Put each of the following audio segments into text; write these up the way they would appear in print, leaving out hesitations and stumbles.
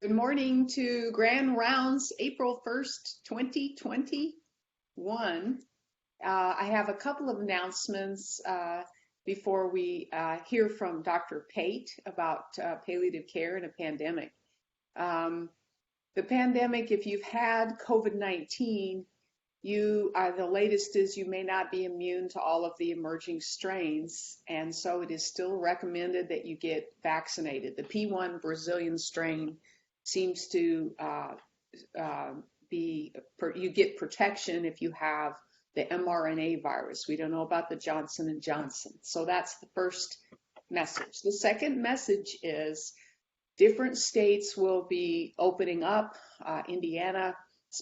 Good morning to Grand Rounds, April 1st, 2021. I have a couple of announcements before we hear from Dr. Pate about palliative care in a pandemic. The pandemic, if you've had COVID-19, the latest is you may not be immune to all of the emerging strains, and so it is still recommended that you get vaccinated. The P1 Brazilian strain seems to you get protection if you have the mRNA virus. We don't know about the Johnson & Johnson. So that's the first message. The second message is different states will be opening up. Indiana's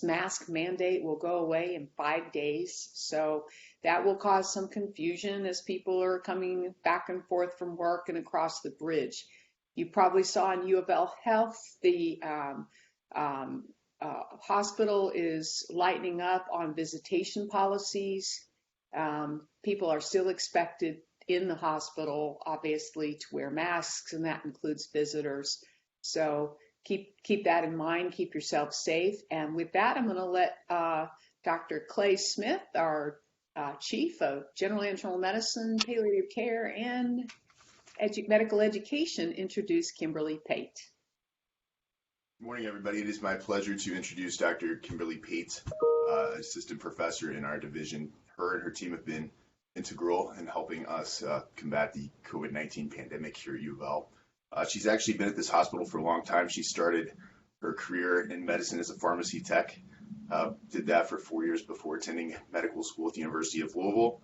mask mandate will go away in 5 days. So that will cause some confusion as people are coming back and forth from work and across the bridge. You probably saw in UofL Health, the hospital is lightening up on visitation policies. People are still expected in the hospital, obviously, to wear masks, and that includes visitors. So keep that in mind, keep yourself safe. And with that, I'm going to let Dr. Clay Smith, our Chief of General Internal Medicine, Palliative Care, and Medical Education, introduce Kimberly Pate. Good morning, everybody. It is my pleasure to introduce Dr. Kimberly Pate, Assistant Professor in our division. Her and her team have been integral in helping us combat the COVID-19 pandemic here at UofL. She's actually been at this hospital for a long time. She started her career in medicine as a pharmacy tech, did that for 4 years before attending medical school at the University of Louisville,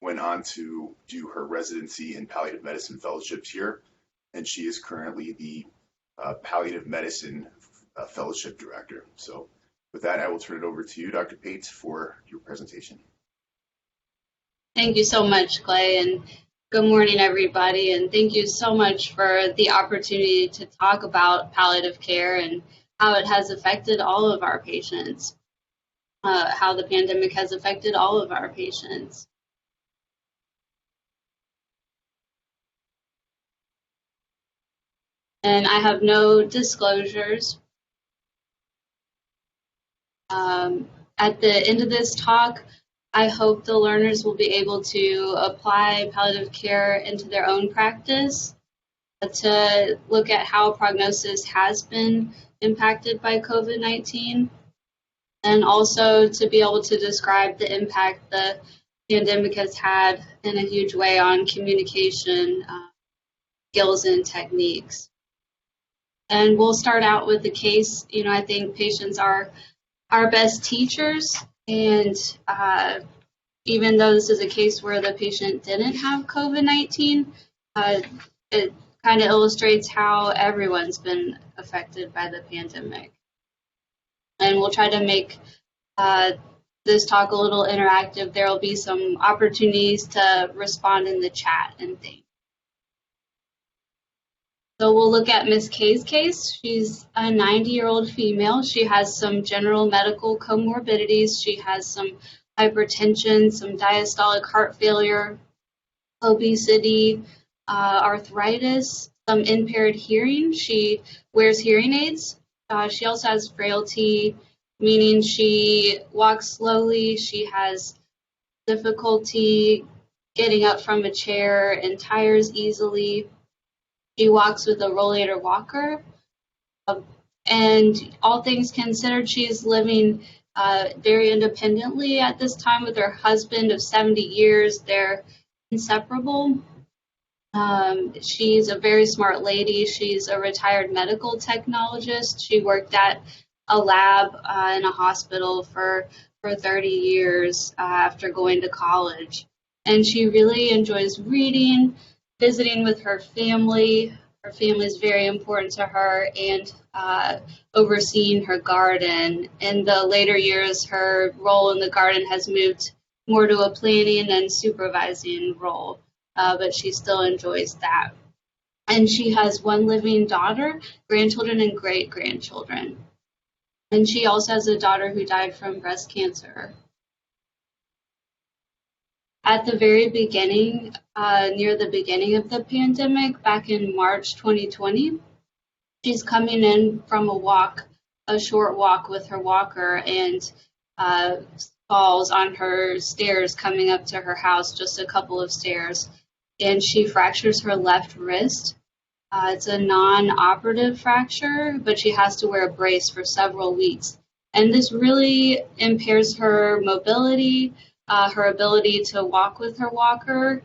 went on to do her residency in palliative medicine fellowships here, and she is currently the palliative medicine fellowship director. So with that, I will turn it over to you, Dr. Pate, for your presentation. Thank you so much, Clay, and good morning, everybody, and thank you so much for the opportunity to talk about palliative care and how it has affected all of our patients, how the pandemic has affected all of our patients. And I have no disclosures. At the end of this talk, I hope the learners will be able to apply palliative care into their own practice, to look at how prognosis has been impacted by COVID-19, and also to be able to describe the impact the pandemic has had in a huge way on communication skills and techniques. And we'll start out with the case. I think patients are our best teachers, and even though this is a case where the patient didn't have COVID-19, it kind of illustrates how everyone's been affected by the pandemic. And we'll try to make this talk a little interactive. There will be some opportunities to respond in the chat and things. So we'll look at Miss K's case. She's a 90-year-old female. She has some general medical comorbidities. She has some hypertension, some diastolic heart failure, obesity, arthritis, some impaired hearing. She wears hearing aids. She also has frailty, meaning she walks slowly. She has difficulty getting up from a chair and tires easily. She walks with a rollator walker, and all things considered, she is living very independently at this time with her husband of 70 years. They're inseparable. She's a very smart lady. She's a retired medical technologist. She worked at a lab in a hospital for 30 years after going to college. And she really enjoys reading, visiting with her family. Her family is very important to her, and overseeing her garden. In the later years, her role in the garden has moved more to a planning and supervising role, but she still enjoys that. And she has one living daughter, grandchildren, and great-grandchildren. And she also has a daughter who died from breast cancer. At the very beginning, near the beginning of the pandemic, back in March 2020, She's coming in from a short walk with her walker, and falls on her stairs coming up to her house, just a couple of stairs, and she fractures her left wrist. It's a non-operative fracture, but she has to wear a brace for several weeks. And this really impairs her mobility, her ability to walk with her walker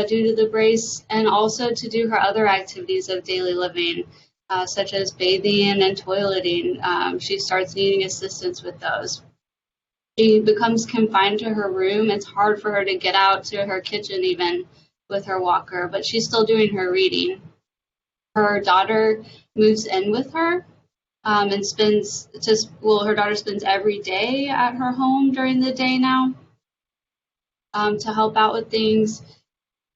due to the brace, and also to do her other activities of daily living, such as bathing and toileting. She starts needing assistance with those. She becomes confined to her room. It's hard for her to get out to her kitchen even with her walker, but she's still doing her reading. Her daughter moves in with her and her daughter spends every day at her home during the day now to help out with things.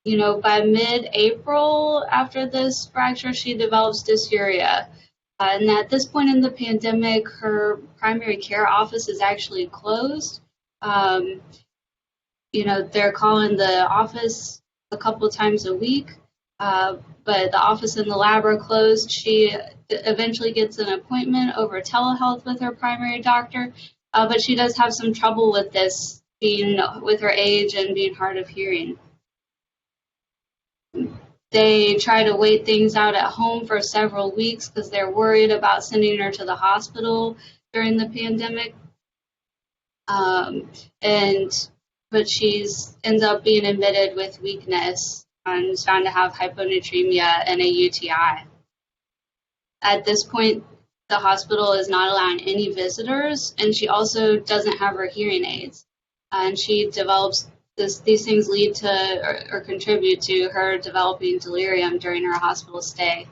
By mid-April, after this fracture, she develops dysuria. And at this point in the pandemic, her primary care office is actually closed. They're calling the office a couple times a week. But the office and the lab are closed. She eventually gets an appointment over telehealth with her primary doctor, but she does have some trouble with this, being with her age and being hard of hearing. They try to wait things out at home for several weeks because they're worried about sending her to the hospital during the pandemic. But she ends up being admitted with weakness and is found to have hyponatremia and a UTI. At this point, the hospital is not allowing any visitors, and she also doesn't have her hearing aids. And she develops these things lead to or contribute to her developing delirium during her hospital stay.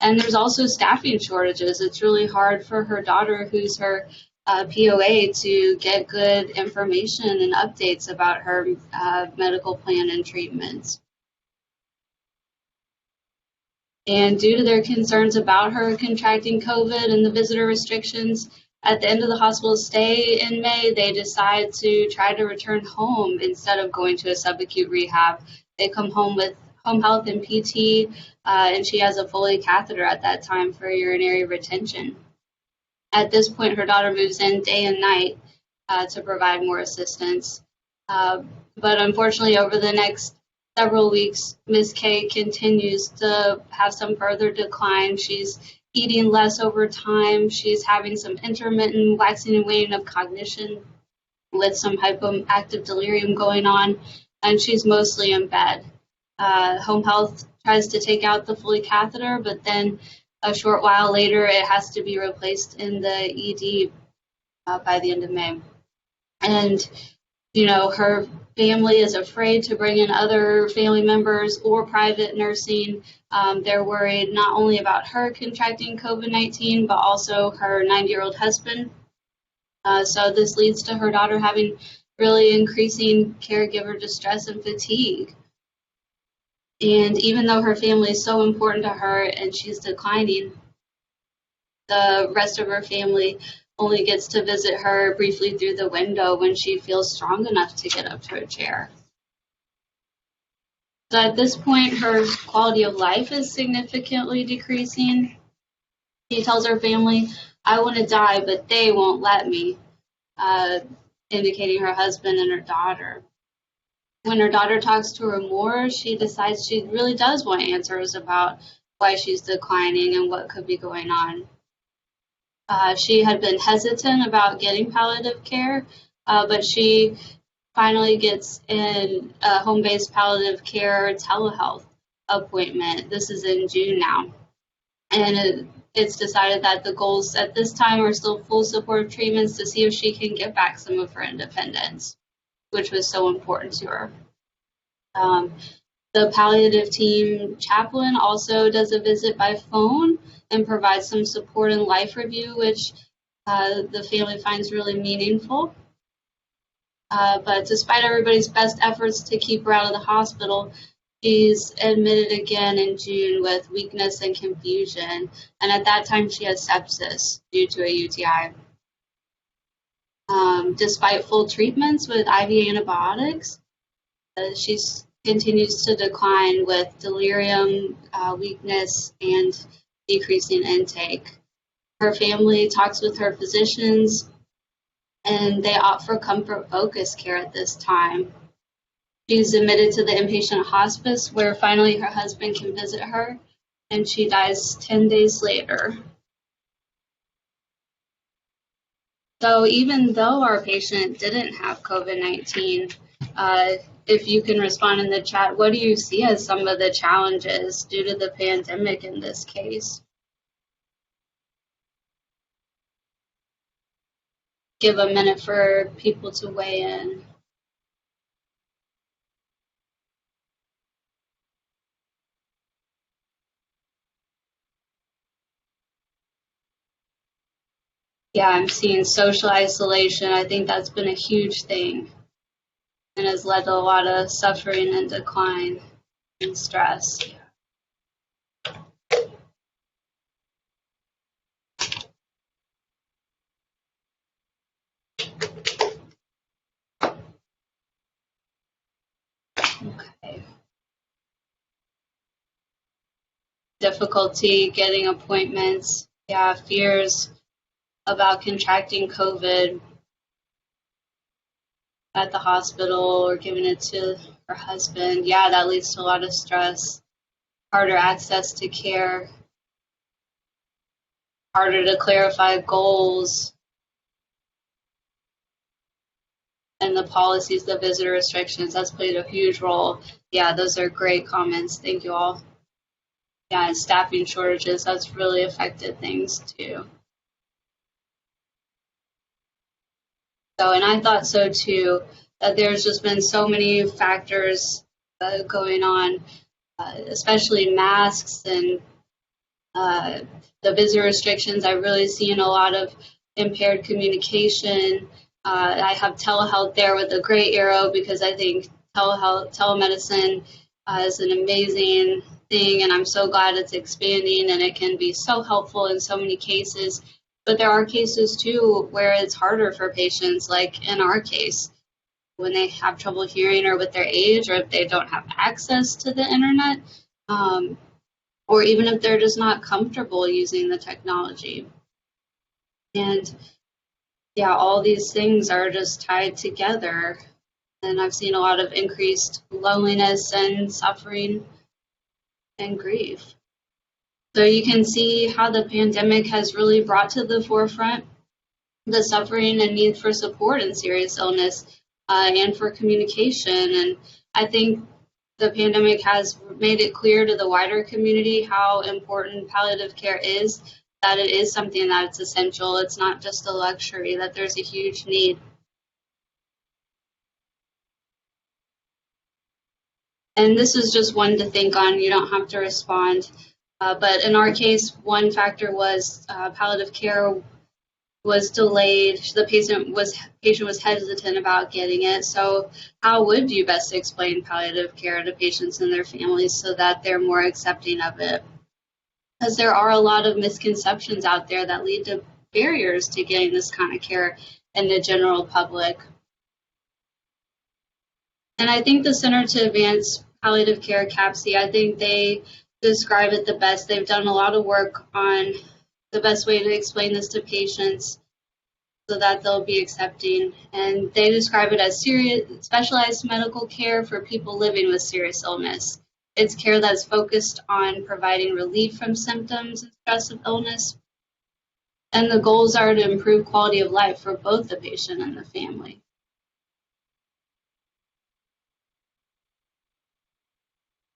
And there's also staffing shortages. It's really hard for her daughter, who's her POA, to get good information and updates about her medical plan and treatments. And due to their concerns about her contracting COVID and the visitor restrictions, at the end of the hospital stay in May, they decide to try to return home instead of going to a subacute rehab. They come home with home health and PT, and she has a Foley catheter at that time for urinary retention. At this point, her daughter moves in day and night to provide more assistance. But unfortunately, over the next several weeks, Ms. K continues to have some further decline. She's eating less over time. She's having some intermittent waxing and waning of cognition with some hypoactive delirium going on, and she's mostly in bed. Home health tries to take out the Foley catheter, but then a short while later, it has to be replaced in the ED by the end of May. And, her family is afraid to bring in other family members or private nursing. They're worried not only about her contracting COVID-19, but also her 90-year-old husband. So this leads to her daughter having really increasing caregiver distress and fatigue. And even though her family is so important to her and she's declining, the rest of her family only gets to visit her briefly through the window when she feels strong enough to get up to a chair. So at this point, her quality of life is significantly decreasing. She tells her family, "I want to die, but they won't let me," indicating her husband and her daughter. When her daughter talks to her more, she decides she really does want answers about why she's declining and what could be going on. She had been hesitant about getting palliative care, but she finally gets in a home-based palliative care telehealth appointment. This is in June now. And it's decided that the goals at this time are still full supportive treatments to see if she can get back some of her independence, which was so important to her. The palliative team chaplain also does a visit by phone and provides some support and life review, which the family finds really meaningful. But despite everybody's best efforts to keep her out of the hospital, she's admitted again in June with weakness and confusion. And at that time, she has sepsis due to a UTI. Despite full treatments with IV antibiotics, she continues to decline with delirium, weakness, and decreasing intake. Her family talks with her physicians, and they opt for comfort-focused care at this time. She's admitted to the inpatient hospice, where finally her husband can visit her, and she dies 10 days later. So even though our patient didn't have COVID-19, if you can respond in the chat, what do you see as some of the challenges due to the pandemic in this case? Give a minute for people to weigh in. Yeah, I'm seeing social isolation. I think that's been a huge thing and has led to a lot of suffering and decline and stress. Okay. Difficulty getting appointments. Yeah, fears about contracting COVID at the hospital or giving it to her husband. Yeah, that leads to a lot of stress. Harder access to care. Harder to clarify goals and the policies, the visitor restrictions. That's played a huge role. Yeah, those are great comments. Thank you all. Yeah, and staffing shortages, that's really affected things too. So, and I thought so too, that there's just been so many factors going on, especially masks and the visitor restrictions. I've really seen a lot of impaired communication. I have telehealth there with a great arrow because I think telemedicine is an amazing thing, and I'm so glad it's expanding and it can be so helpful in so many cases. But there are cases too where it's harder for patients, like in our case, when they have trouble hearing or with their age, or if they don't have access to the internet, or even if they're just not comfortable using the technology. And yeah, all these things are just tied together. And I've seen a lot of increased loneliness and suffering and grief. So you can see how the pandemic has really brought to the forefront the suffering and need for support in serious illness and for communication. And I think the pandemic has made it clear to the wider community how important palliative care is, that it is something that's essential. It's not just a luxury, that there's a huge need. And this is just one to think on. You don't have to respond. But in our case, one factor was palliative care was delayed. The patient was hesitant about getting it. So how would you best explain palliative care to patients and their families so that they're more accepting of it? Because there are a lot of misconceptions out there that lead to barriers to getting this kind of care in the general public. And I think the Center to Advance Palliative Care, CAPC, I think they describe it the best. They've done a lot of work on the best way to explain this to patients so that they'll be accepting. And they describe it as specialized medical care for people living with serious illness. It's care that's focused on providing relief from symptoms and stress of illness. And the goals are to improve quality of life for both the patient and the family.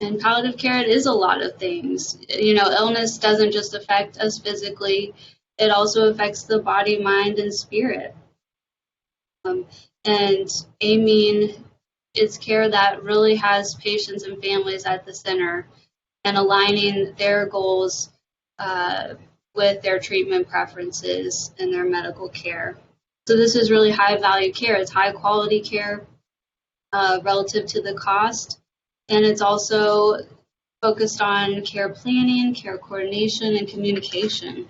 And palliative care, it is a lot of things. You know, illness doesn't just affect us physically, it also affects the body, mind, and spirit. And aiming is care that really has patients and families at the center and aligning their goals with their treatment preferences and their medical care. So this is really high value care. It's high quality care relative to the cost. And it's also focused on care planning, care coordination, and communication.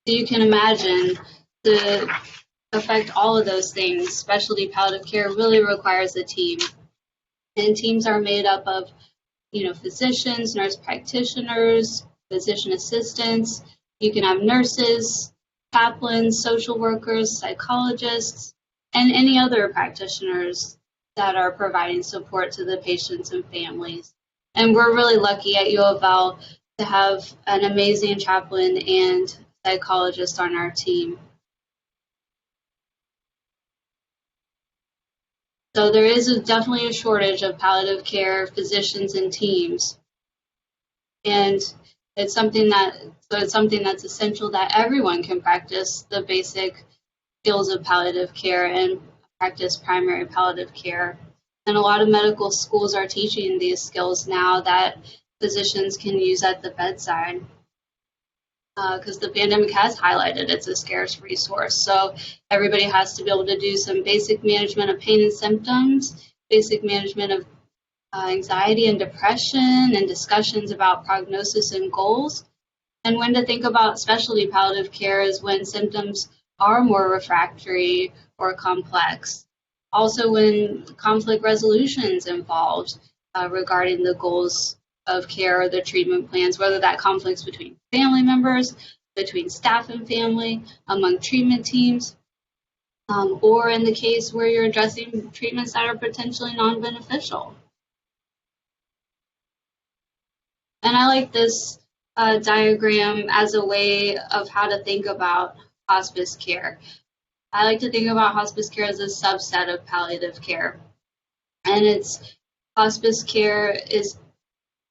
So you can imagine to affect all of those things, specialty palliative care really requires a team. And teams are made up of physicians, nurse practitioners, physician assistants. You can have nurses, chaplains, social workers, psychologists, and any other practitioners that are providing support to the patients and families. And we're really lucky at UofL to have an amazing chaplain and psychologist on our team. So there is definitely a shortage of palliative care physicians and teams. And it's something that's essential that everyone can practice the basic skills of palliative care and practice primary palliative care. And a lot of medical schools are teaching these skills now that physicians can use at the bedside, because the pandemic has highlighted it's a scarce resource. So everybody has to be able to do some basic management of pain and symptoms, basic management of anxiety and depression, and discussions about prognosis and goals. And when to think about specialty palliative care is when symptoms are more refractory or complex. Also when conflict resolution is involved regarding the goals of care or the treatment plans, whether that conflicts between family members, between staff and family, among treatment teams, or in the case where you're addressing treatments that are potentially non-beneficial. And I like this diagram as a way of how to think about hospice care. I like to think about hospice care as a subset of palliative care. And hospice care is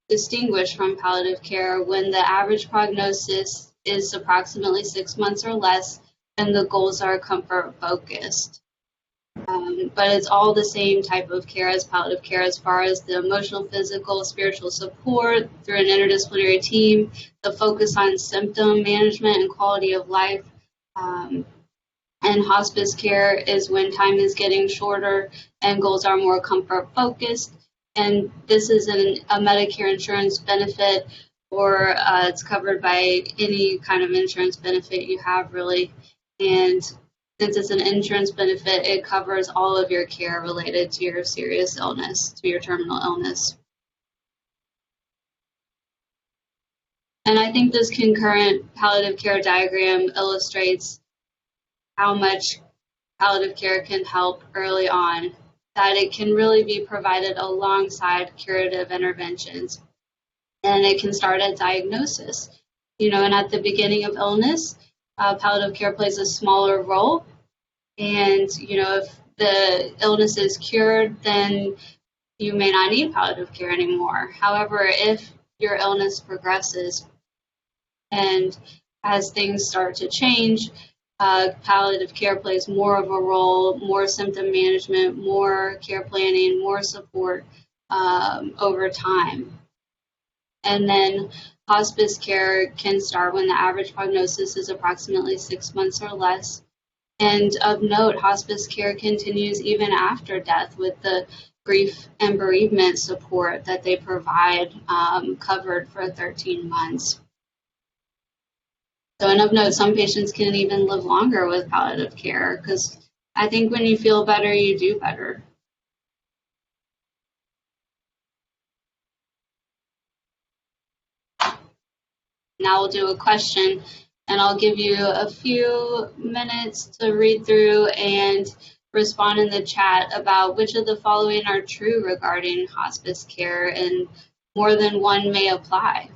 distinguished from palliative care when the average prognosis is approximately 6 months or less, and the goals are comfort focused. But it's all the same type of care as palliative care as far as the emotional, physical, spiritual support through an interdisciplinary team, the focus on symptom management and quality of life. And hospice care is when time is getting shorter and goals are more comfort focused. And this is a Medicare insurance benefit, or it's covered by any kind of insurance benefit you have, really. And since it's an insurance benefit, it covers all of your care related to your serious illness, to your terminal illness. And I think this concurrent palliative care diagram illustrates how much palliative care can help early on, that it can really be provided alongside curative interventions. And it can start at diagnosis. And at the beginning of illness, palliative care plays a smaller role. And, if the illness is cured, then you may not need palliative care anymore. However, if your illness progresses and as things start to change, palliative care plays more of a role, more symptom management, more care planning, more support over time. And then hospice care can start when the average prognosis is approximately 6 months or less. And of note, hospice care continues even after death with the grief and bereavement support that they provide, covered for 13 months. So, and of note, some patients can even live longer with palliative care, because I think when you feel better, you do better. Now we'll do a question, and I'll give you a few minutes to read through and respond in the chat about which of the following are true regarding hospice care, and more than one may apply.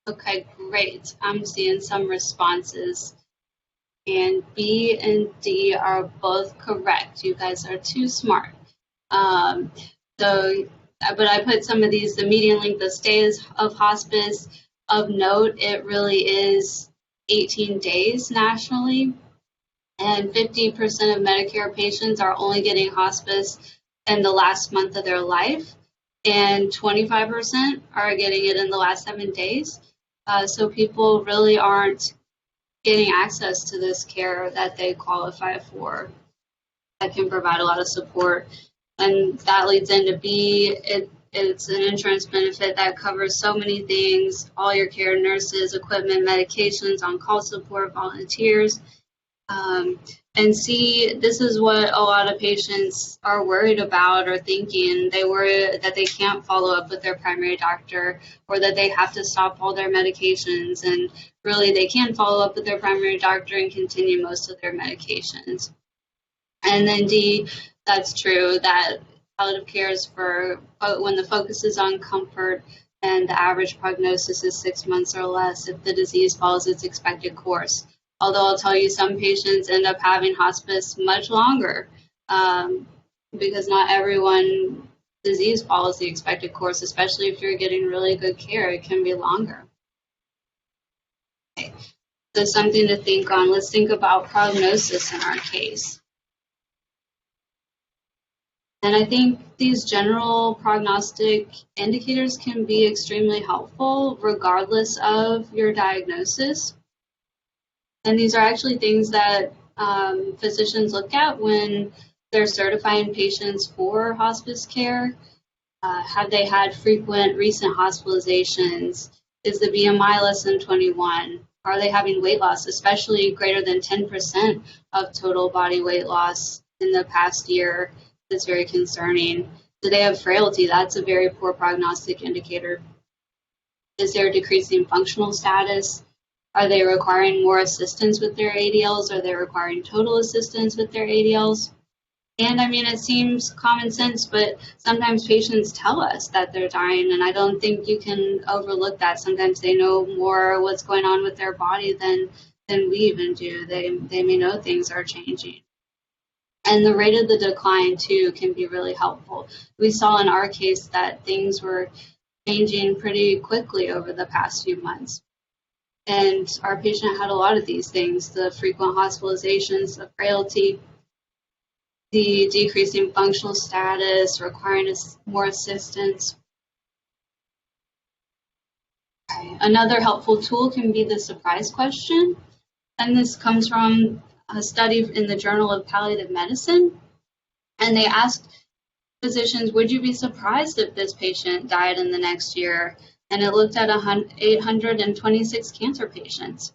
Okay, great. I'm seeing some responses. And B and D are both correct. You guys are too smart. But I put some of these, the median length of stay of hospice. Of note, it really is 18 days nationally, and 50% of Medicare patients are only getting hospice in the last month of their life, and 25% are getting it in the last 7 days. So people really aren't getting access to this care that they qualify for that can provide a lot of support. And that leads into B. It's an insurance benefit that covers so many things: all your care, nurses, equipment, medications, on-call support, volunteers. And C, this is what a lot of patients are worried about or thinking. They worry that they can't follow up with their primary doctor, or that they have to stop all their medications, and really they can follow up with their primary doctor and continue most of their medications. And then D, that's true, that palliative care is for when the focus is on comfort, and the average prognosis is 6 months or less if the disease follows its expected course. Although I'll tell you, some patients end up having hospice much longer, because not everyone disease follows the expected course, especially if you're getting really good care. It can be longer. Okay. So something to think on. Let's think about prognosis in our case. And I think these general prognostic indicators can be extremely helpful regardless of your diagnosis. And these are actually things that physicians look at when they're certifying patients for hospice care. Have they had frequent recent hospitalizations? Is the BMI less than 21? Are they having weight loss, especially greater than 10% of total body weight loss in the past year? That's very concerning. Do they have frailty? That's a very poor prognostic indicator. Is there decreasing functional status? Are they requiring more assistance with their ADLs? Are they requiring total assistance with their ADLs? And I mean, it seems common sense, but sometimes patients tell us that they're dying, and I don't think you can overlook that. Sometimes they know more what's going on with their body than we even do. They may know things are changing. And the rate of the decline, too, can be really helpful. We saw in our case that things were changing pretty quickly over the past few months. And our patient had a lot of these things: the frequent hospitalizations, the frailty, the decreasing functional status, requiring more assistance. Okay. Another helpful tool can be the surprise question. And this comes from a study in the Journal of Palliative Medicine. And they asked physicians, would you be surprised if this patient died in the next year? And it looked at 826 cancer patients.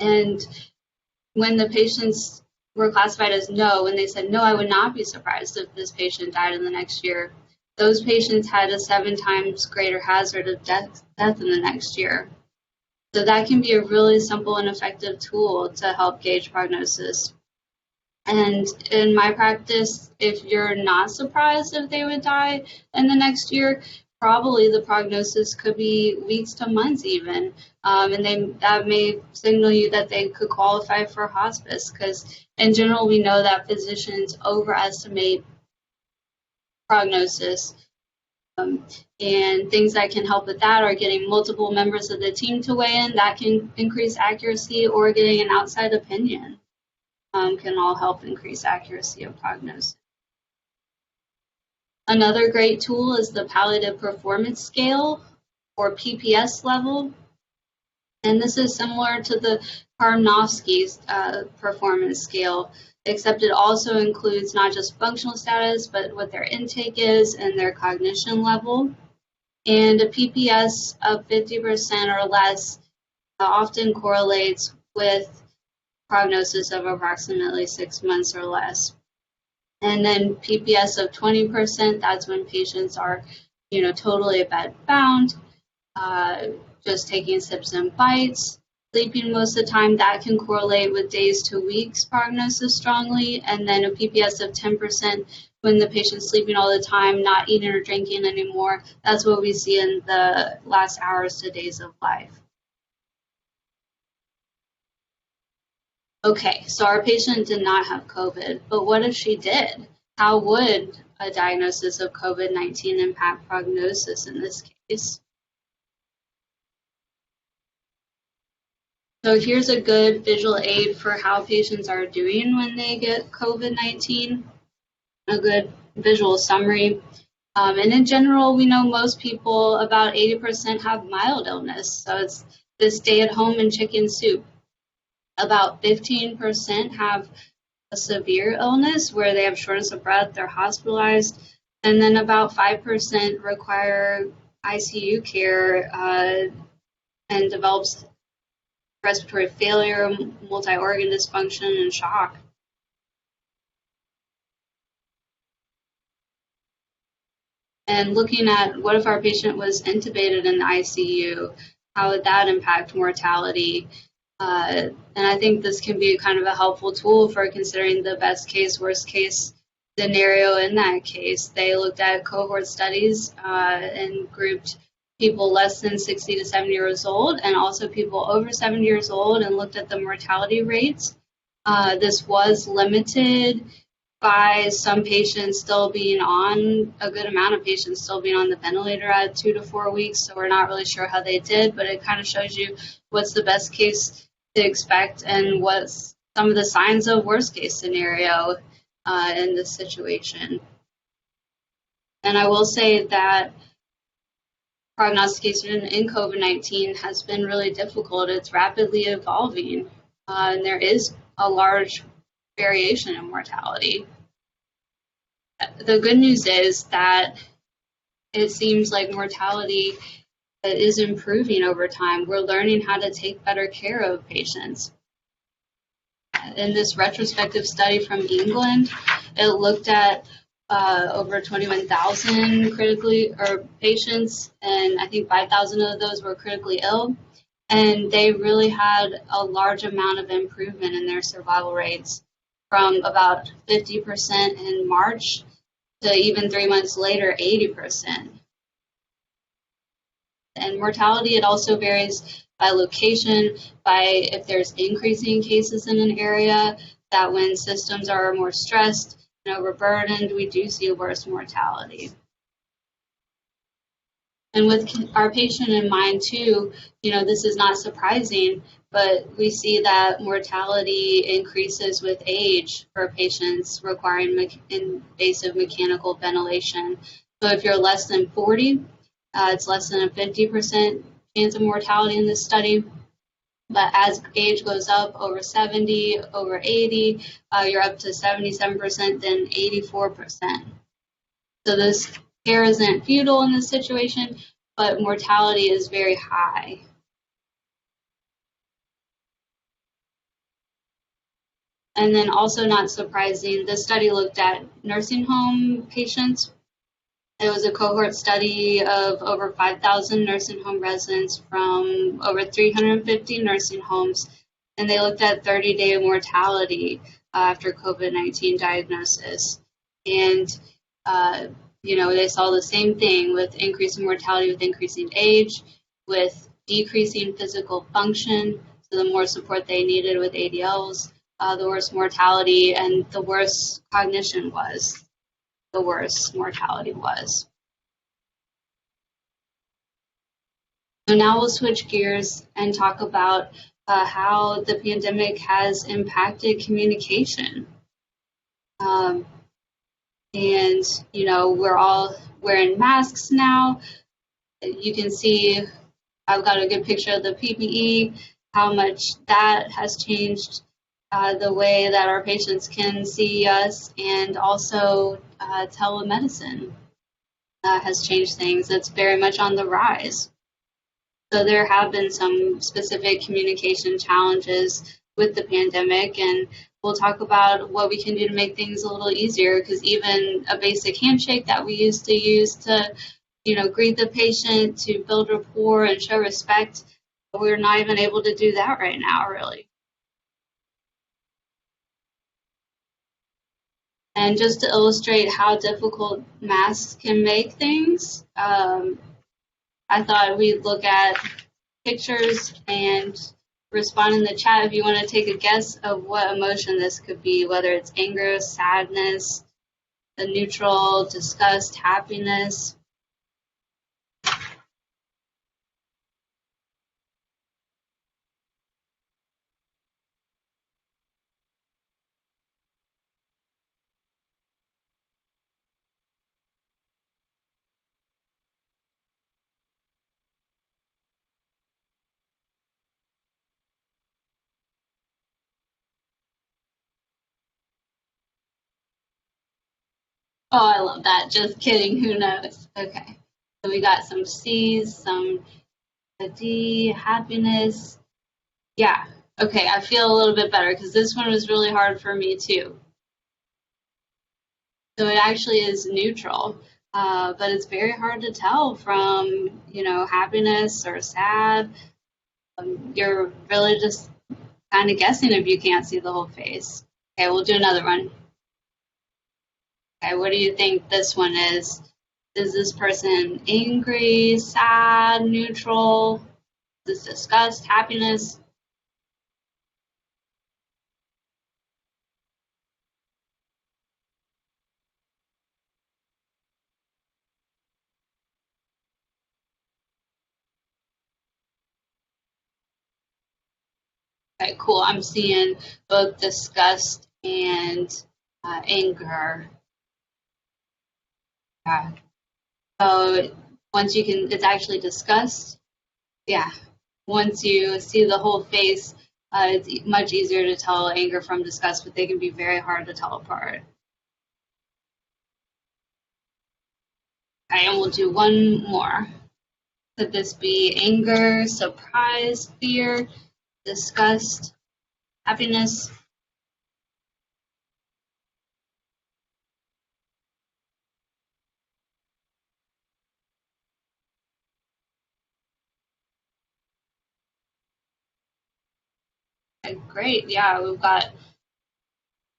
And when the patients were classified as no, when they said, no, I would not be surprised if this patient died in the next year, those patients had a 7 times greater hazard of death in the next year. So that can be a really simple and effective tool to help gauge prognosis. And in my practice, if you're not surprised if they would die in the next year, probably the prognosis could be weeks to months even. And that may signal you that they could qualify for hospice, because in general, we know that physicians overestimate prognosis. And things that can help with that are getting multiple members of the team to weigh in. That can increase accuracy, or getting an outside opinion can all help increase accuracy of prognosis. Another great tool is the Palliative Performance Scale, or PPS level. And this is similar to the Prognostic performance scale, except it also includes not just functional status, but what their intake is and their cognition level. And a PPS of 50% or less often correlates with prognosis of approximately 6 months or less. And then PPS of 20%, that's when patients are, totally bedbound, just taking sips and bites, sleeping most of the time. That can correlate with days to weeks prognosis strongly. And then a PPS of 10% when the patient's sleeping all the time, not eating or drinking anymore. That's what we see in the last hours to days of life. Okay, so our patient did not have COVID, but what if she did? How would a diagnosis of COVID-19 impact prognosis in this case? So here's a good visual aid for how patients are doing when they get COVID-19, a good visual summary. And in general, we know most people, about 80% have mild illness. So it's the stay at home and chicken soup. About 15% have a severe illness where they have shortness of breath, they're hospitalized. And then about 5% require ICU care and develops respiratory failure, multi-organ dysfunction, and shock. And looking at what if our patient was intubated in the ICU, how would that impact mortality? And I think this can be kind of a helpful tool for considering the best case, worst case scenario in that case. They looked at cohort studies and grouped people less than 60 to 70 years old and also people over 70 years old and looked at the mortality rates. This was limited by some patients still being on, a good amount of patients still being on the ventilator at 2 to 4 weeks, so we're not really sure how they did, but it kind of shows you what's the best case to expect and what's some of the signs of worst case scenario in this situation. And I will say that prognostication in COVID-19 has been really difficult. It's rapidly evolving, and there is a large variation in mortality. The good news is that it seems like mortality is improving over time. We're learning how to take better care of patients. In this retrospective study from England, it looked at over 21,000 patients, and I think 5,000 of those were critically ill, and they really had a large amount of improvement in their survival rates from about 50% in March to even 3 months later, 80%. And mortality, it also varies by location, by if there's increasing cases in an area, that when systems are more stressed and overburdened, we do see a worse mortality. And with our patient in mind too, this is not surprising, but we see that mortality increases with age for patients requiring invasive mechanical ventilation. So if you're less than 40, it's less than a 50% chance of mortality in this study. But as age goes up, over 70, over 80, you're up to 77%, then 84%. So this care isn't futile in this situation, but mortality is very high. And then also not surprising, the study looked at nursing home patients. It was a cohort study of over 5,000 nursing home residents from over 350 nursing homes, and they looked at 30-day mortality after COVID-19 diagnosis. And, they saw the same thing with increasing mortality with increasing age, with decreasing physical function, so the more support they needed with ADLs, the worse mortality, and the worse cognition was, the worse mortality was. So now we'll switch gears and talk about how the pandemic has impacted communication. We're all wearing masks now. You can see I've got a good picture of the PPE, how much that has changed the way that our patients can see us, and also telemedicine has changed things. It's very much on the rise. So there have been some specific communication challenges with the pandemic, and we'll talk about what we can do to make things a little easier, because even a basic handshake that we used to use to, greet the patient, to build rapport and show respect, we're not even able to do that right now, really. And just to illustrate how difficult masks can make things, I thought we'd look at pictures and respond in the chat if you want to take a guess of what emotion this could be, whether it's anger, sadness, a neutral, disgust, happiness. Oh, I love that. Just kidding. Who knows? Okay. So we got some C's, some D, happiness. Yeah. Okay. I feel a little bit better because this one was really hard for me too. So it actually is neutral, but it's very hard to tell from, happiness or sad. You're really just kind of guessing if you can't see the whole face. Okay, we'll do another one. Okay, what do you think this one is? Is this person angry, sad, neutral? Is this disgust, happiness? Okay, cool. I'm seeing both disgust and anger. Yeah. So once you can, it's actually disgust. Yeah. Once you see the whole face, it's much easier to tell anger from disgust, but they can be very hard to tell apart. Okay, and we'll do one more. Could this be anger, surprise, fear, disgust, happiness? Okay, great. Yeah, we've got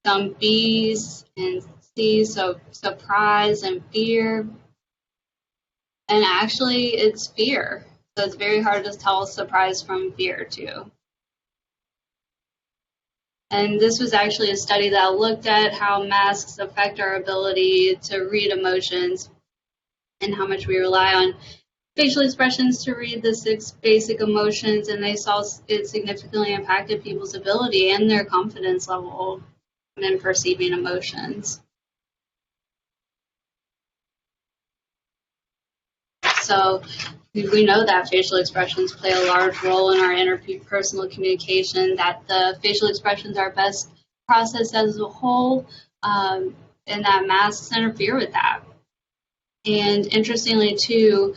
some B's and C's, so surprise and fear. And actually, it's fear. So it's very hard to tell surprise from fear, too. And this was actually a study that looked at how masks affect our ability to read emotions and how much we rely on facial expressions to read the 6 basic emotions, and they saw it significantly impacted people's ability and their confidence level in perceiving emotions. So we know that facial expressions play a large role in our interpersonal communication, that the facial expressions are best processed as a whole, and that masks interfere with that. And interestingly, too,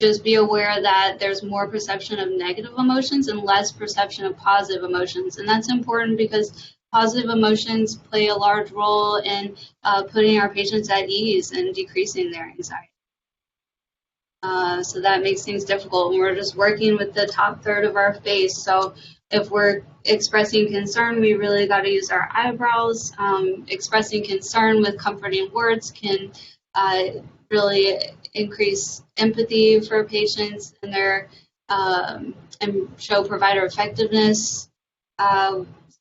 just be aware that there's more perception of negative emotions and less perception of positive emotions. And that's important because positive emotions play a large role in putting our patients at ease and decreasing their anxiety. So that makes things difficult when we're just working with the top third of our face. So if we're expressing concern, we really got to use our eyebrows. Expressing concern with comforting words can really increase empathy for patients and their and show provider effectiveness.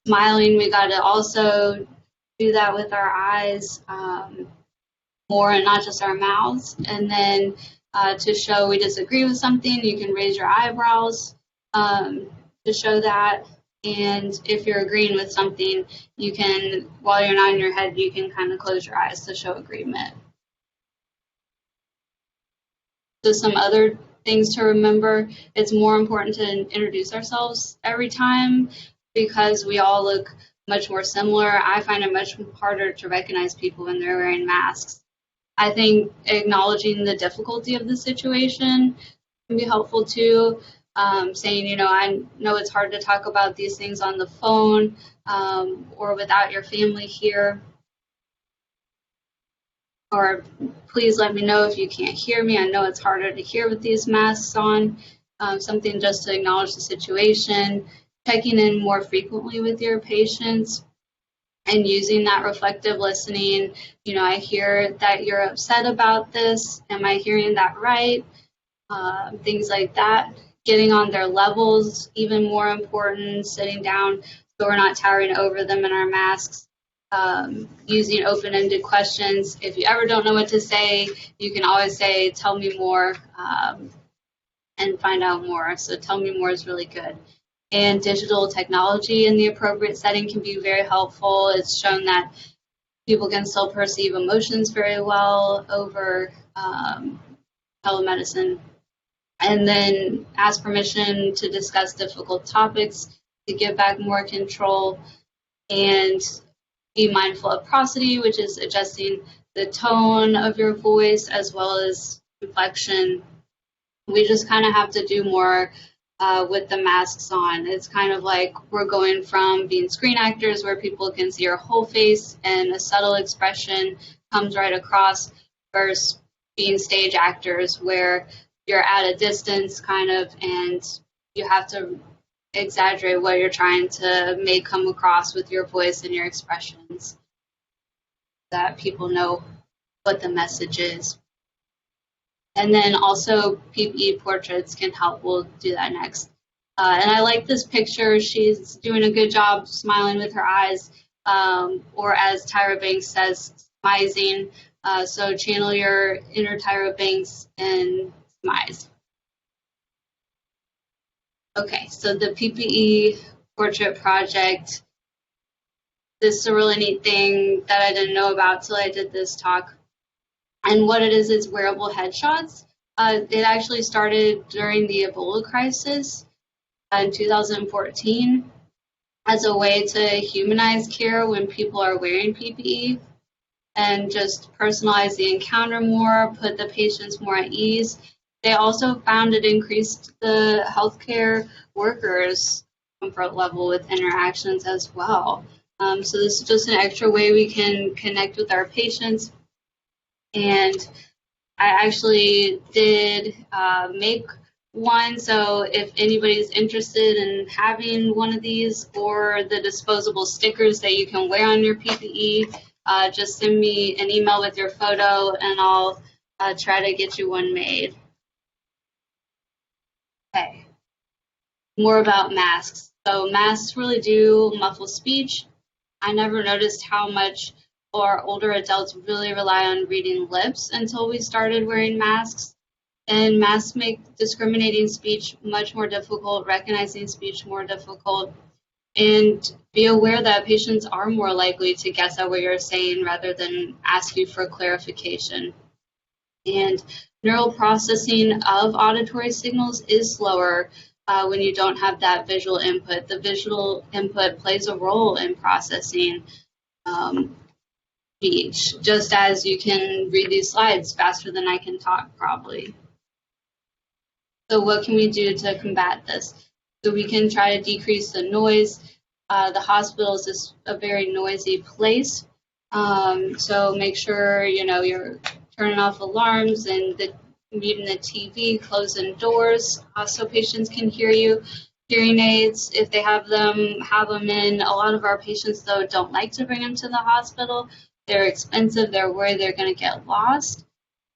Smiling, we got to also do that with our eyes more and not just our mouths. And then to show we disagree with something, you can raise your eyebrows to show that. And if you're agreeing with something, you can, while you're nodding your head, you can kind of close your eyes to show agreement. So some other things to remember, it's more important to introduce ourselves every time because we all look much more similar. I find it much harder to recognize people when they're wearing masks. I think acknowledging the difficulty of the situation can be helpful too. Saying, I know it's hard to talk about these things on the phone or without your family here. Or please let me know if you can't hear me. I know it's harder to hear with these masks on. Something just to acknowledge the situation. Checking in more frequently with your patients. And using that reflective listening, I hear that you're upset about this. Am I hearing that right? Things like that. Getting on their levels, even more important. Sitting down so we're not towering over them in our masks. Using open-ended questions. If you ever don't know what to say, you can always say, tell me more, and find out more. So tell me more is really good. And digital technology in the appropriate setting can be very helpful. It's shown that people can still perceive emotions very well over telemedicine. And then ask permission to discuss difficult topics, to give back more control, and be mindful of prosody, which is adjusting the tone of your voice as well as inflection. We just kind of have to do more with the masks on. It's kind of like we're going from being screen actors where people can see your whole face and a subtle expression comes right across, versus being stage actors where you're at a distance kind of and you have to exaggerate what you're trying to make come across with your voice and your expressions, that people know what the message is. And then also Ppe Portraits can help. We'll do that next. And I like this picture. She's doing a good job smiling with her eyes, or as Tyra Banks says, smizing. So channel your inner Tyra Banks and smize. Okay, so the Ppe Portrait Project. This is a really neat thing that I didn't know about till I did this talk. And what it is wearable headshots. It actually started during the Ebola crisis in 2014 as a way to humanize care when people are wearing PPE and just personalize the encounter more, put the patients more at ease. They also found it increased the healthcare workers' comfort level with interactions as well. So this is just an extra way we can connect with our patients. And I actually did make one, so if anybody's interested in having one of these or the disposable stickers that you can wear on your PPE, just send me an email with your photo and I'll try to get you one made. Okay, more about masks. So masks really do muffle speech. I never noticed how much our older adults really rely on reading lips until we started wearing masks. And masks make discriminating speech much more difficult, recognizing speech more difficult, and be aware that patients are more likely to guess at what you're saying rather than ask you for clarification. And neural processing of auditory signals is slower when you don't have that visual input. The visual input plays a role in processing speech, just as you can read these slides faster than I can talk, probably. So what can we do to combat this? So we can try to decrease the noise. The hospital is a very noisy place, so make sure you're turning off alarms and muting the TV, closing doors so patients can hear you. Hearing aids, if they have them in. A lot of our patients, though, don't like to bring them to the hospital. They're expensive. They're worried they're going to get lost.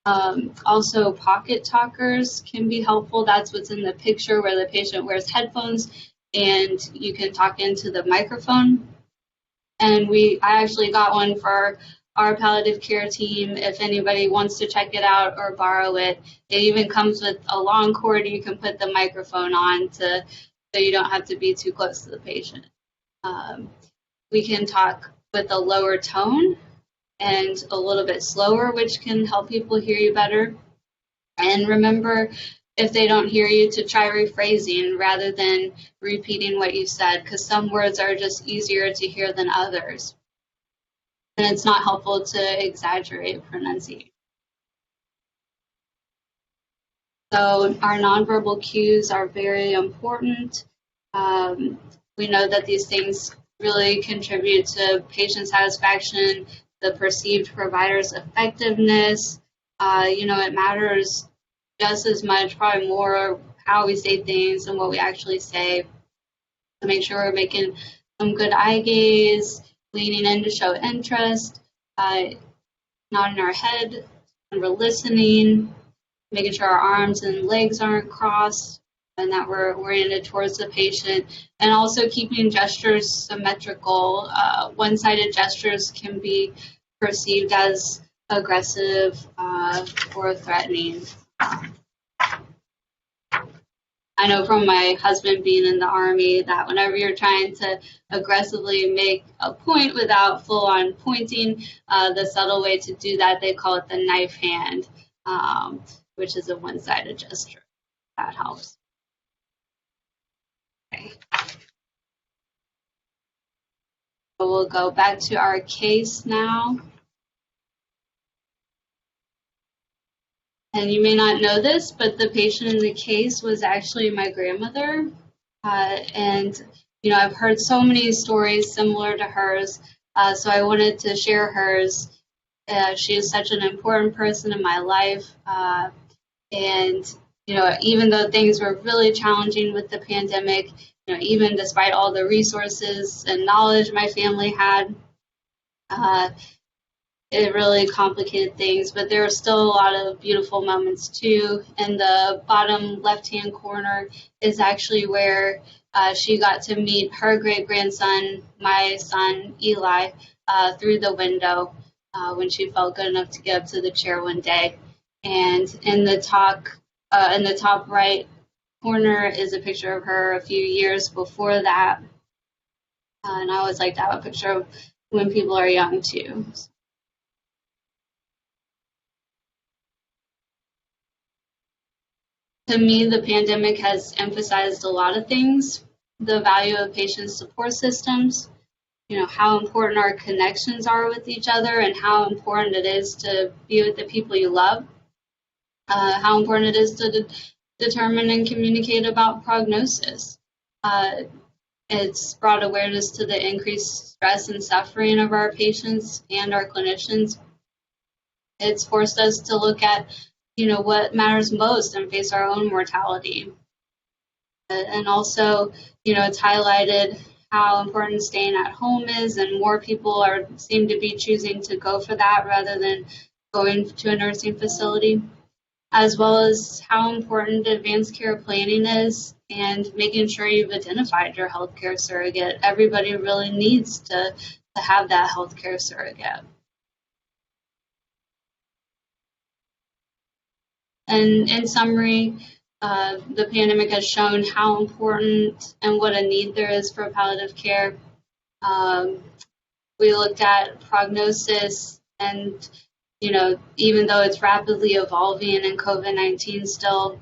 Also, pocket talkers can be helpful. That's what's in the picture where the patient wears headphones and you can talk into the microphone. And I actually got one for our palliative care team. If anybody wants to check it out or borrow it, it even comes with a long cord you can put the microphone on so you don't have to be too close to the patient. We can talk with a lower tone and a little bit slower, which can help people hear you better. And remember, if they don't hear you, to try rephrasing rather than repeating what you said, because some words are just easier to hear than others. And it's not helpful to exaggerate pronunciation. So our nonverbal cues are very important. We know that these things really contribute to patient satisfaction, the perceived provider's effectiveness. It matters just as much, probably more, how we say things and what we actually say. So make sure we're making some good eye gaze, leaning in to show interest, nodding our head when we're listening, making sure our arms and legs aren't crossed and that we're oriented towards the patient, and also keeping gestures symmetrical. One-sided gestures can be perceived as aggressive or threatening. I know from my husband being in the Army that whenever you're trying to aggressively make a point without full-on pointing, the subtle way to do that, they call it the knife hand, which is a one-sided gesture. That helps. Okay. So we'll go back to our case now. And you may not know this, but the patient in the case was actually my grandmother. And, you know, I've heard so many stories similar to hers, so I wanted to share hers. She is such an important person in my life. And, you know, even though things were really challenging with the pandemic, you know, even despite all the resources and knowledge my family had, it really complicated things, but there are still a lot of beautiful moments too. In the bottom left-hand corner is actually where she got to meet her great-grandson, my son Eli, through the window when she felt good enough to get up to the chair one day. And in the top right corner is a picture of her a few years before that. And I always like to have a picture of when people are young too. To me, the pandemic has emphasized a lot of things: the value of patient support systems, you know, how important our connections are with each other and how important it is to be with the people you love, how important it is to determine and communicate about prognosis. It's brought awareness to the increased stress and suffering of our patients and our clinicians. It's forced us to look at, you know, what matters most and face our own mortality. And also, you know, it's highlighted how important staying at home is, and more people seem to be choosing to go for that rather than going to a nursing facility, as well as how important advanced care planning is and making sure you've identified your healthcare surrogate. Everybody really needs to have that healthcare surrogate. And in summary, the pandemic has shown how important and what a need there is for palliative care. We looked at prognosis, and, you know, even though it's rapidly evolving in COVID-19 still,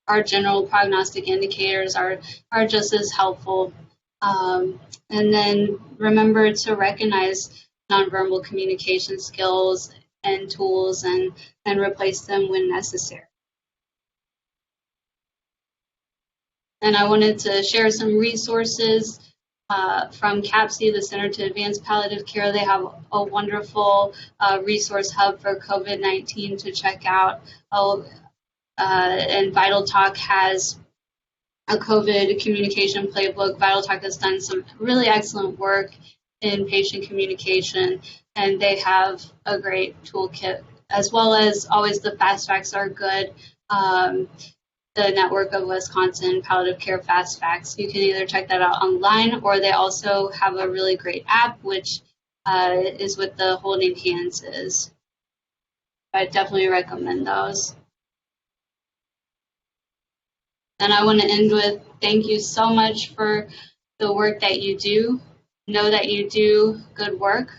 our general prognostic indicators are just as helpful. And then remember to recognize nonverbal communication skills and tools and replace them when necessary. And I wanted to share some resources from CAPC, the Center to Advance Palliative Care. They have a wonderful resource hub for COVID-19 to check out. And VitalTalk has a COVID communication playbook. VitalTalk has done some really excellent work in patient communication, and they have a great toolkit, as well as always the fast facts are good. The Network of Wisconsin Palliative Care Fast Facts. You can either check that out online, or they also have a really great app, which is what the Holding Hands is. I definitely recommend those. And I want to end with thank you so much for the work that you do. Know that you do good work,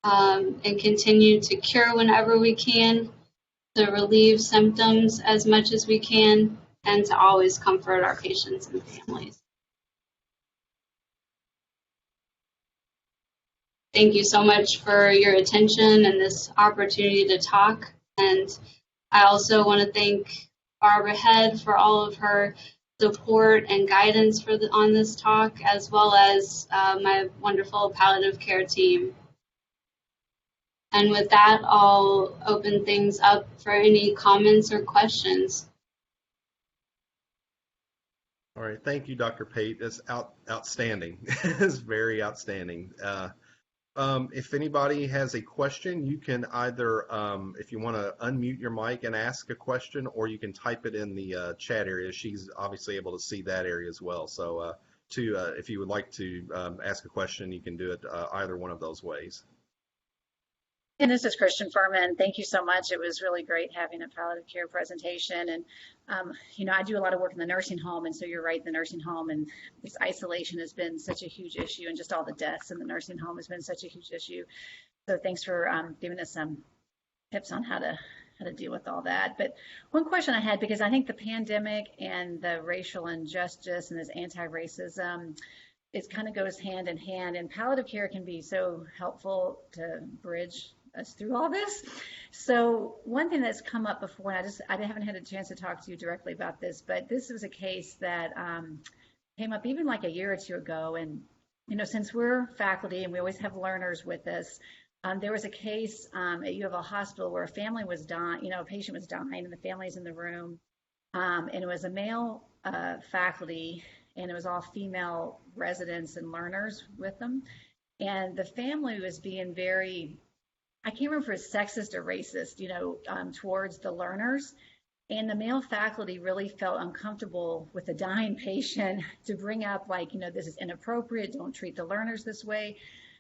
and continue to cure whenever we can, to relieve symptoms as much as we can, and to always comfort our patients and families. Thank you so much for your attention and this opportunity to talk. And I also want to thank Barbara Head for all of her support and guidance on this talk, as well as my wonderful palliative care team. And with that, I'll open things up for any comments or questions. All right, thank you, Dr. Pate. That's outstanding. It's very outstanding. If anybody has a question, you can either, if you want to unmute your mic and ask a question, or you can type it in the chat area. She's obviously able to see that area as well. So if you would like to ask a question, you can do it either one of those ways. And this is Christian Furman. Thank you so much. It was really great having a palliative care presentation. And, you know, I do a lot of work in the nursing home. And so you're right, the nursing home and this isolation has been such a huge issue, and just all the deaths in the nursing home has been such a huge issue. So thanks for giving us some tips on how to deal with all that. But one question I had, because I think the pandemic and the racial injustice and this anti-racism, it kind of goes hand in hand, and palliative care can be so helpful to bridge us through all this. So one thing that's come up before, and I haven't had a chance to talk to you directly about this, but this was a case that came up even like a year or two ago. And, since we're faculty and we always have learners with us, there was a case at UofL Hospital where a family was dying, a patient was dying and the family's in the room. And it was a male faculty, and it was all female residents and learners with them. And the family was being very, I can't remember if it's sexist or racist, towards the learners. And the male faculty really felt uncomfortable with the dying patient to bring up, like, this is inappropriate, don't treat the learners this way.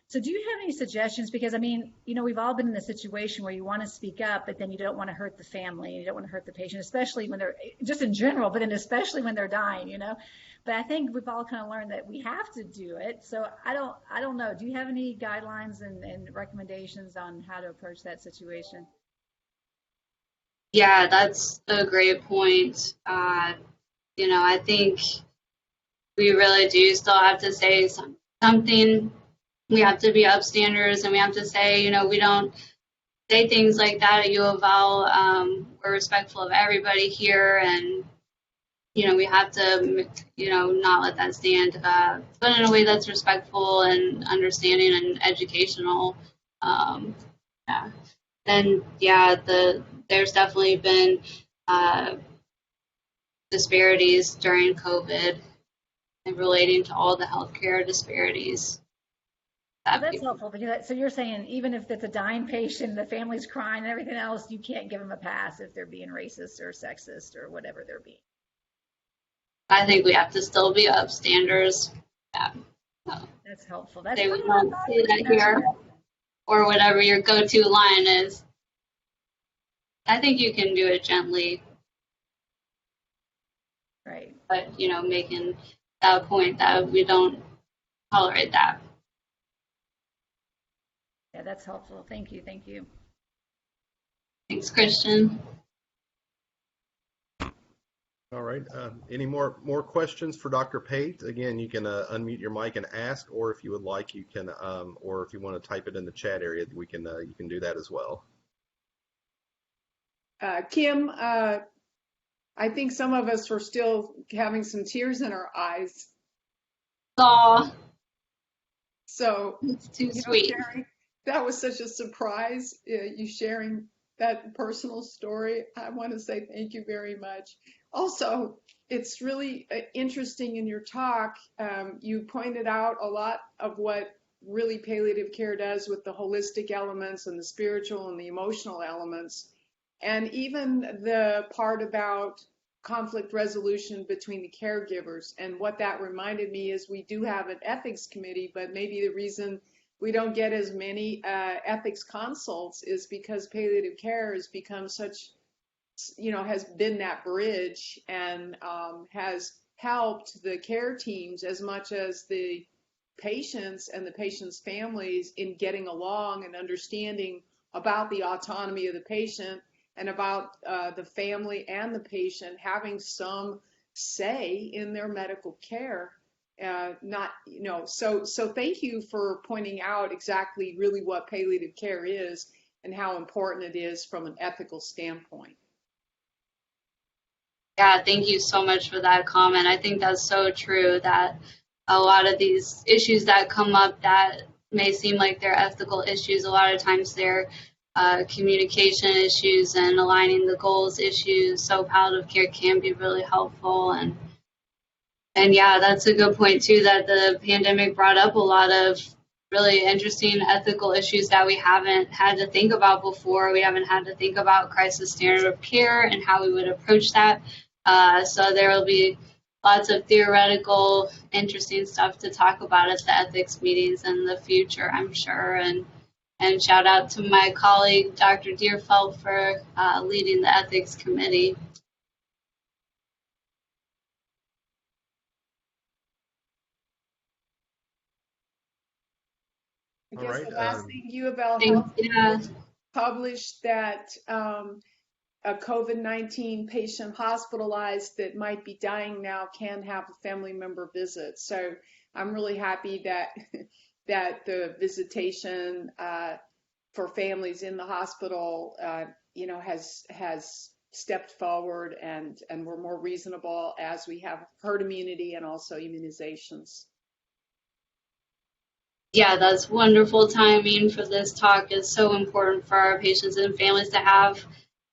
So do you have any suggestions? Because, we've all been in the situation where you want to speak up, but then you don't want to hurt the family, you don't want to hurt the patient, especially when they're, just in general, but then especially when they're dying, But I think we've all kind of learned that we have to do it. So I don't know. Do you have any guidelines and recommendations on how to approach that situation? Yeah, that's a great point. I think we really do still have to say something. We have to be upstanders, and we have to say, we don't say things like that at UofL. We're respectful of everybody here, and we have to, not let that stand, but in a way that's respectful and understanding and educational. Yeah. And there's definitely been disparities during COVID and relating to all the healthcare disparities. That's helpful, because so you're saying even if it's a dying patient, the family's crying and everything else, you can't give them a pass if they're being racist or sexist or whatever they're being. I think we have to still be upstanders. Yeah. So that's helpful. That's they would not say that here, or whatever your go-to line is. I think you can do it gently. Right. But, making that point that we don't tolerate that. Yeah, that's helpful. Thank you. Thank you. Thanks, Christian. All right. Any more questions for Dr. Pate? Again, you can unmute your mic and ask, or if you would like, you can, or if you want to type it in the chat area, we can. You can do that as well. Kim, I think some of us were still having some tears in our eyes. Aw. So it's too sweet. Sharing, that was such a surprise. You sharing that personal story. I want to say thank you very much. Also, it's really interesting in your talk. You pointed out a lot of what really palliative care does with the holistic elements and the spiritual and the emotional elements. And even the part about conflict resolution between the caregivers. And what that reminded me is we do have an ethics committee, but maybe the reason we don't get as many ethics consults is because palliative care has become such, has been that bridge and has helped the care teams as much as the patients and the patients' families in getting along and understanding about the autonomy of the patient and about the family and the patient having some say in their medical care. So thank you for pointing out exactly really what palliative care is and how important it is from an ethical standpoint. Yeah, thank you so much for that comment. I think that's so true, that a lot of these issues that come up that may seem like they're ethical issues, a lot of times they're communication issues and aligning the goals issues. So palliative care can be really helpful. And yeah, that's a good point too, that the pandemic brought up a lot of really interesting ethical issues that we haven't had to think about before. We haven't had to think about crisis standard of care and how we would approach that. So there will be lots of theoretical, interesting stuff to talk about at the ethics meetings in the future, I'm sure. And shout out to my colleague, Dr. Deerfeld, for leading the ethics committee. I guess the last thing UofL Health published that a COVID-19 patient hospitalized that might be dying now can have a family member visit. So I'm really happy that that the visitation for families in the hospital, has stepped forward, and we're more reasonable as we have herd immunity and also immunizations. Yeah, that's wonderful timing for this talk. It's so important for our patients and families to have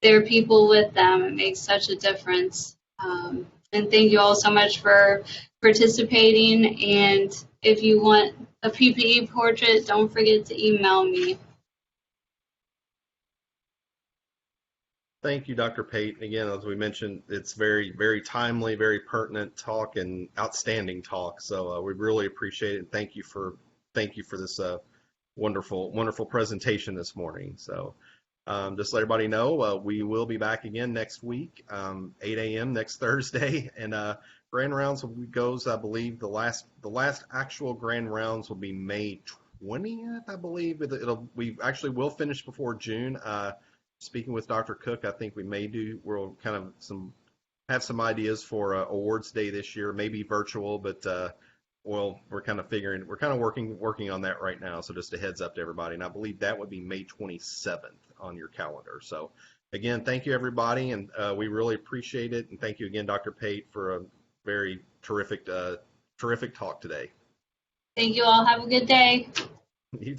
their people with them. It makes such a difference. And thank you all so much for participating. And if you want a PPE portrait, don't forget to email me. Thank you, Dr. Pate. Again, as we mentioned, it's very, very timely, very pertinent talk and outstanding talk. So we really appreciate it. And thank you for this wonderful presentation this morning. So just let everybody know, we will be back again next week, 8 a.m. next Thursday. And grand rounds goes, I believe, the last actual grand rounds will be May 20th, I believe. We actually will finish before June. Speaking with Dr. Cook, I think we'll kind of have some ideas for awards day this year, maybe virtual, but we're kind of working on that right now. So just a heads up to everybody. And I believe that would be May 27th on your calendar. So again, thank you everybody. And we really appreciate it. And thank you again, Dr. Pate, for a very terrific talk today. Thank you all. Have a good day. You too.